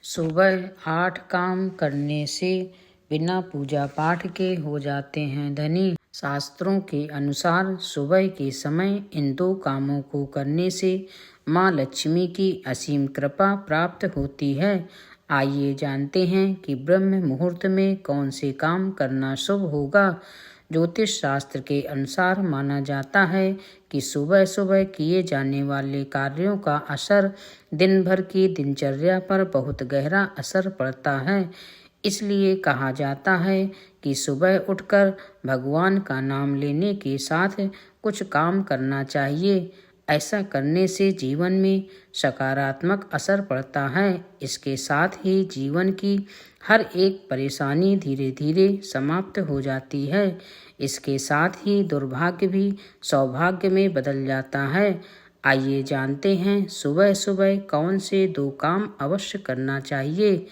सुबह 8 काम करने से बिना पूजा पाठ के हो जाते हैं धनी। शास्त्रों के अनुसार सुबह के समय इन 2 कामों को करने से माँ लक्ष्मी की असीम कृपा प्राप्त होती है। आइए जानते हैं कि ब्रह्म मुहूर्त में कौन से काम करना शुभ होगा। ज्योतिष शास्त्र के अनुसार माना जाता है कि सुबह सुबह किए जाने वाले कार्यों का असर दिन भर की दिनचर्या पर बहुत गहरा असर पड़ता है। इसलिए कहा जाता है कि सुबह उठकर भगवान का नाम लेने के साथ कुछ काम करना चाहिए। ऐसा करने से जीवन में सकारात्मक असर पड़ता है। इसके साथ ही जीवन की हर एक परेशानी धीरे धीरे समाप्त हो जाती है। इसके साथ ही दुर्भाग्य भी सौभाग्य में बदल जाता है। आइए जानते हैं सुबह सुबह कौन से 2 काम अवश्य करना चाहिए।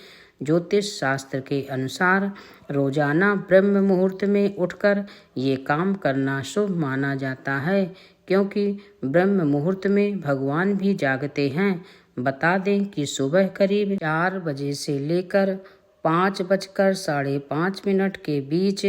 ज्योतिष शास्त्र के अनुसार रोजाना ब्रह्म मुहूर्त में उठकर ये काम करना शुभ माना जाता है, क्योंकि ब्रह्म मुहूर्त में भगवान भी जागते हैं। बता दें कि सुबह करीब 4 बजे से लेकर 5 बजकर 5:30 के बीच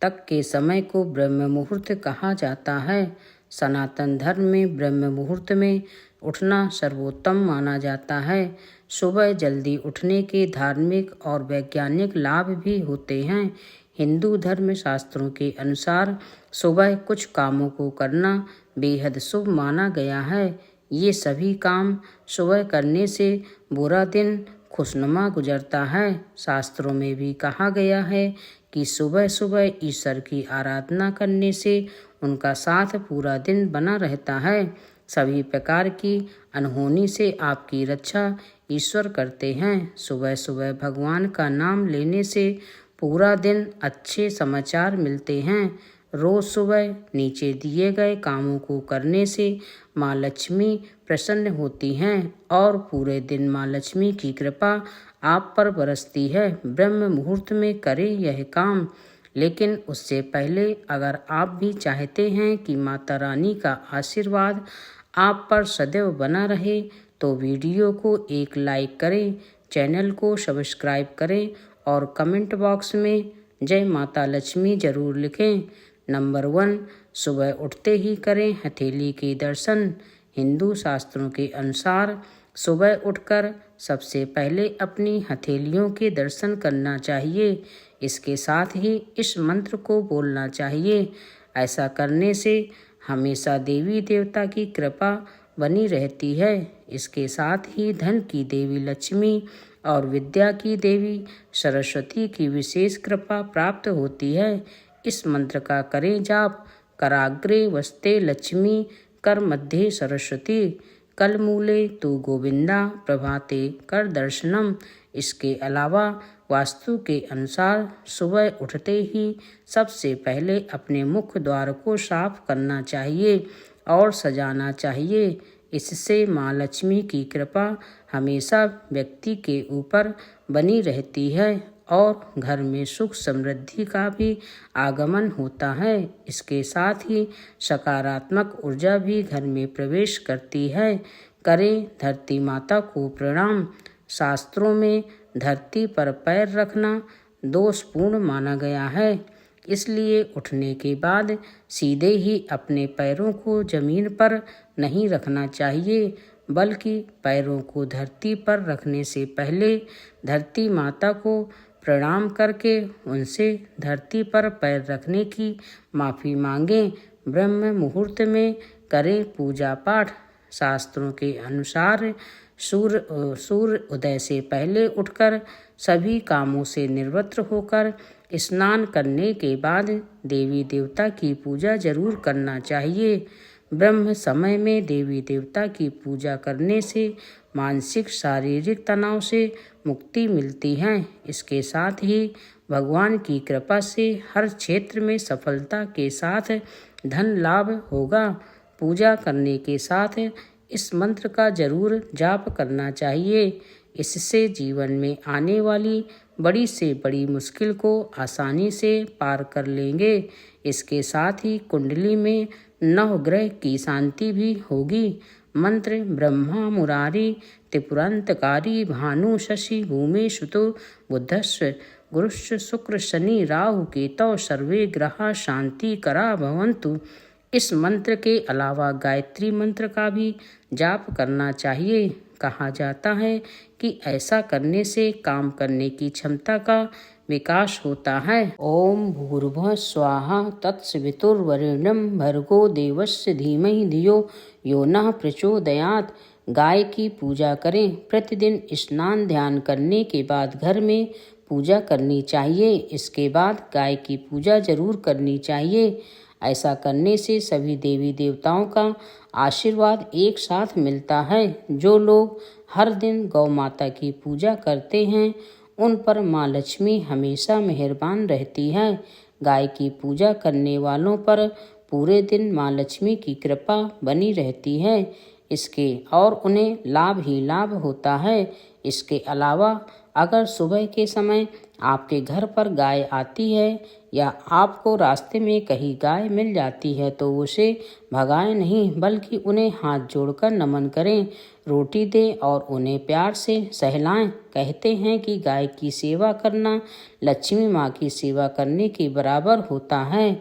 तक के समय को ब्रह्म मुहूर्त कहा जाता है। सनातन धर्म में ब्रह्म मुहूर्त में उठना सर्वोत्तम माना जाता है। सुबह जल्दी उठने के धार्मिक और वैज्ञानिक लाभ भी होते हैं। हिंदू धर्म शास्त्रों के अनुसार सुबह कुछ कामों को करना बेहद शुभ माना गया है। ये सभी काम सुबह करने से बुरा दिन खुशनुमा गुजरता है। शास्त्रों में भी कहा गया है कि सुबह सुबह ईश्वर की आराधना करने से उनका साथ पूरा दिन बना रहता है। सभी प्रकार की अनहोनी से आपकी रक्षा ईश्वर करते हैं। सुबह सुबह भगवान का नाम लेने से पूरा दिन अच्छे समाचार मिलते हैं। रोज सुबह नीचे दिए गए कामों को करने से माँ लक्ष्मी प्रसन्न होती हैं और पूरे दिन माँ लक्ष्मी की कृपा आप पर बरसती है। ब्रह्म मुहूर्त में करें यह काम, लेकिन उससे पहले अगर आप भी चाहते हैं कि माता रानी का आशीर्वाद आप पर सदैव बना रहे तो वीडियो को एक लाइक करें, चैनल को सब्सक्राइब करें और कमेंट बॉक्स में जय माता लक्ष्मी जरूर लिखें। नंबर 1, सुबह उठते ही करें हथेली के दर्शन। हिंदू शास्त्रों के अनुसार सुबह उठकर सबसे पहले अपनी हथेलियों के दर्शन करना चाहिए। इसके साथ ही इस मंत्र को बोलना चाहिए। ऐसा करने से हमेशा देवी देवता की कृपा बनी रहती है। इसके साथ ही धन की देवी लक्ष्मी और विद्या की देवी सरस्वती की विशेष कृपा प्राप्त होती है। इस मंत्र का करें जाप। कराग्रे वस्ते लक्ष्मी, कर मध्य सरस्वती, कल मूले तू गोविंदा, प्रभाते कर दर्शनम। इसके अलावा वास्तु के अनुसार सुबह उठते ही सबसे पहले अपने मुख्य द्वार को साफ करना चाहिए और सजाना चाहिए। इससे माँ लक्ष्मी की कृपा हमेशा व्यक्ति के ऊपर बनी रहती है और घर में सुख समृद्धि का भी आगमन होता है। इसके साथ ही सकारात्मक ऊर्जा भी घर में प्रवेश करती है। करें धरती माता को प्रणाम। शास्त्रों में धरती पर पैर रखना दोषपूर्ण माना गया है, इसलिए उठने के बाद सीधे ही अपने पैरों को जमीन पर नहीं रखना चाहिए, बल्कि पैरों को धरती पर रखने से पहले धरती माता को प्रणाम करके उनसे धरती पर पैर रखने की माफ़ी मांगें। ब्रह्म मुहूर्त में करें पूजा पाठ। शास्त्रों के अनुसार सूर्य उदय से पहले उठकर सभी कामों से निवृत्त होकर स्नान करने के बाद देवी देवता की पूजा जरूर करना चाहिए। ब्रह्म समय में देवी देवता की पूजा करने से मानसिक शारीरिक तनाव से मुक्ति मिलती है। इसके साथ ही भगवान की कृपा से हर क्षेत्र में सफलता के साथ धन लाभ होगा। पूजा करने के साथ इस मंत्र का जरूर जाप करना चाहिए। इससे जीवन में आने वाली बड़ी से बड़ी मुश्किल को आसानी से पार कर लेंगे। इसके साथ ही कुंडली में 9 ग्रह की शांति भी होगी। मंत्र ब्रह्मा मुरारी त्रिपुरांतकारी भानु शशि भूमि सुतो बुधस्व गुरुश्च शुक्र शनि राहु केतौ सर्वे ग्रह शांति करा भवन्तु। इस मंत्र के अलावा गायत्री मंत्र का भी जाप करना चाहिए। कहा जाता है कि ऐसा करने से काम करने की क्षमता का विकास होता है। ओम भूर्भुवः स्वाहा तत्सवितुर्वरेण्यं भर्गो देवस्य धीमहि धियो यो नः प्रचोदयात्। गाय की पूजा करें। प्रतिदिन स्नान ध्यान करने के बाद घर में पूजा करनी चाहिए। इसके बाद गाय की पूजा जरूर करनी चाहिए। ऐसा करने से सभी देवी देवताओं का आशीर्वाद एक साथ मिलता है। जो लोग हर दिन गौ माता की पूजा करते हैं उन पर माँ लक्ष्मी हमेशा मेहरबान रहती है। गाय की पूजा करने वालों पर पूरे दिन माँ लक्ष्मी की कृपा बनी रहती है। इसके और उन्हें लाभ ही लाभ होता है। इसके अलावा अगर सुबह के समय आपके घर पर गाय आती है या आपको रास्ते में कहीं गाय मिल जाती है तो उसे भगाएं नहीं, बल्कि उन्हें हाथ जोड़कर नमन करें, रोटी दें और उन्हें प्यार से सहलाएं। कहते हैं कि गाय की सेवा करना लक्ष्मी माँ की सेवा करने के बराबर होता है।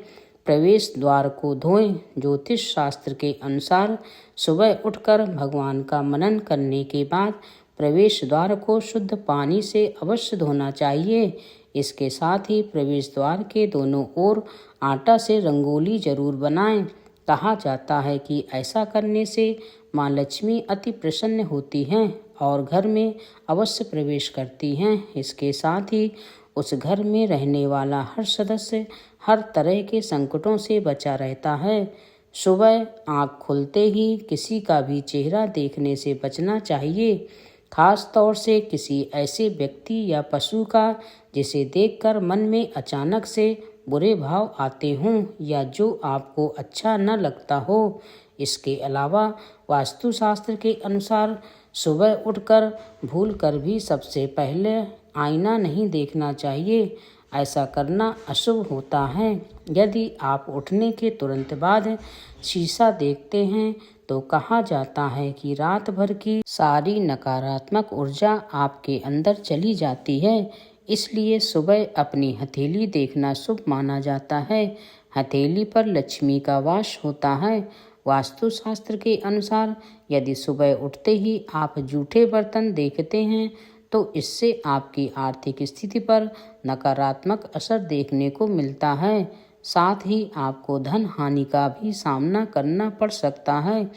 प्रवेश द्वार को धोएं। ज्योतिष शास्त्र के अनुसार सुबह उठकर भगवान का मनन करने के बाद प्रवेश द्वार को शुद्ध पानी से अवश्य धोना चाहिए। इसके साथ ही प्रवेश द्वार के दोनों ओर आटा से रंगोली जरूर बनाएं। कहा जाता है कि ऐसा करने से माँ लक्ष्मी अति प्रसन्न होती हैं और घर में अवश्य प्रवेश करती हैं। इसके साथ ही उस घर में रहने वाला हर सदस्य हर तरह के संकटों से बचा रहता है। सुबह आँख खुलते ही किसी का भी चेहरा देखने से बचना चाहिए, खास तौर से किसी ऐसे व्यक्ति या पशु का जिसे देखकर मन में अचानक से बुरे भाव आते हों या जो आपको अच्छा न लगता हो। इसके अलावा वास्तुशास्त्र के अनुसार सुबह उठकर भूलकर भी सबसे पहले आईना नहीं देखना चाहिए। ऐसा करना अशुभ होता है। यदि आप उठने के तुरंत बाद शीशा देखते हैं तो कहा जाता है कि रात भर की सारी नकारात्मक ऊर्जा आपके अंदर चली जाती है। इसलिए सुबह अपनी हथेली देखना शुभ माना जाता है। हथेली पर लक्ष्मी का वास होता है। वास्तुशास्त्र के अनुसार यदि सुबह उठते ही आप जूठे बर्तन देखते हैं तो इससे आपकी आर्थिक स्थिति पर नकारात्मक असर देखने को मिलता है। साथ ही आपको धन हानि का भी सामना करना पड़ सकता है।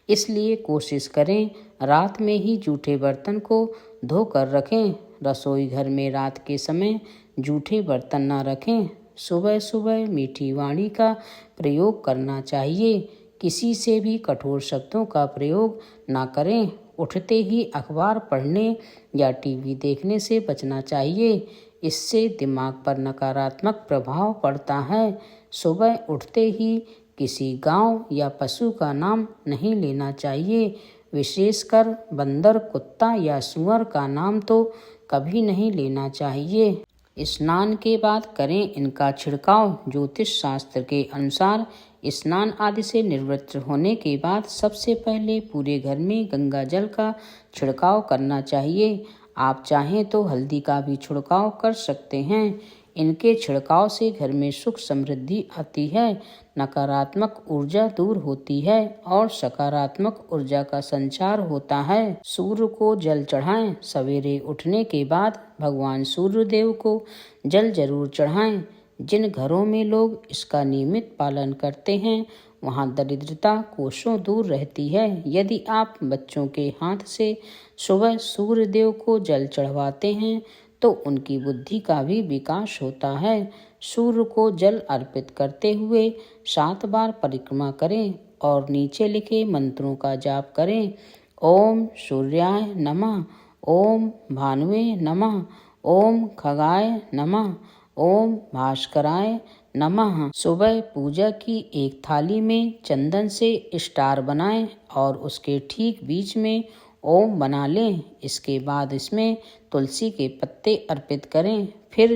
इसलिए कोशिश करें रात में ही जूठे बर्तन को धो कर रखें। रसोई घर में रात के समय जूठे बर्तन न रखें। सुबह सुबह मीठी वाणी का प्रयोग करना चाहिए। किसी से भी कठोर शब्दों का प्रयोग ना करें। उठते ही अखबार पढ़ने या टीवी देखने से बचना चाहिए। इससे दिमाग पर नकारात्मक प्रभाव पड़ता है। सुबह उठते ही किसी गांव या पशु का नाम नहीं लेना चाहिए। विशेषकर बंदर, कुत्ता या सुअर का नाम तो कभी नहीं लेना चाहिए। स्नान के बाद करें इनका छिड़काव। ज्योतिष शास्त्र के अनुसार स्नान आदि से निवृत्त होने के बाद सबसे पहले पूरे घर में गंगा जल का छिड़काव करना चाहिए। आप चाहें तो हल्दी का भी छिड़काव कर सकते हैं। इनके छिड़काव से घर में सुख समृद्धि आती है, नकारात्मक ऊर्जा दूर होती है और सकारात्मक ऊर्जा का संचार होता है। सूर्य को जल चढ़ाएं। सवेरे उठने के बाद भगवान सूर्य देव को जल जरूर चढ़ाएं। जिन घरों में लोग इसका नियमित पालन करते हैं वहाँ दरिद्रता कोसों दूर रहती है। यदि आप बच्चों के हाथ से सुबह सूर्य देव को जल चढ़वाते हैं तो उनकी बुद्धि का भी विकास होता है। सूर्य को जल अर्पित करते हुए 7 बार परिक्रमा करें और नीचे लिखे मंत्रों का जाप करें। ओम सूर्याय नमः, ओम भानुवे नमः, ओम खगाय नमः, ओम भास्कराय नमः। सुबह पूजा की एक थाली में चंदन से स्टार बनाएं और उसके ठीक बीच में ओम बना लें। इसके बाद इसमें तुलसी के पत्ते अर्पित करें। फिर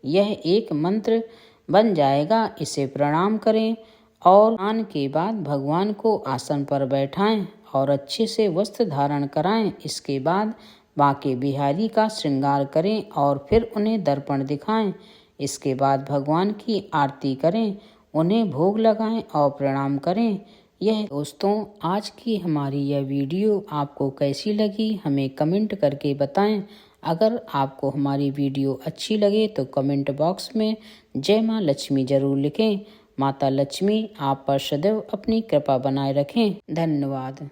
यह एक मंत्र बन जाएगा। इसे प्रणाम करें और स्नान के बाद भगवान को आसन पर बैठाएं और अच्छे से वस्त्र धारण कराएं। इसके बाद बांके बिहारी का श्रृंगार करें और फिर उन्हें दर्पण दिखाएं। इसके बाद भगवान की आरती करें, उन्हें भोग लगाएं और प्रणाम करें। दोस्तों, आज की हमारी यह वीडियो आपको कैसी लगी हमें कमेंट करके बताएं। अगर आपको हमारी वीडियो अच्छी लगे तो कमेंट बॉक्स में जय माँ लक्ष्मी जरूर लिखें। माता लक्ष्मी आप पर सदैव अपनी कृपा बनाए रखें। धन्यवाद।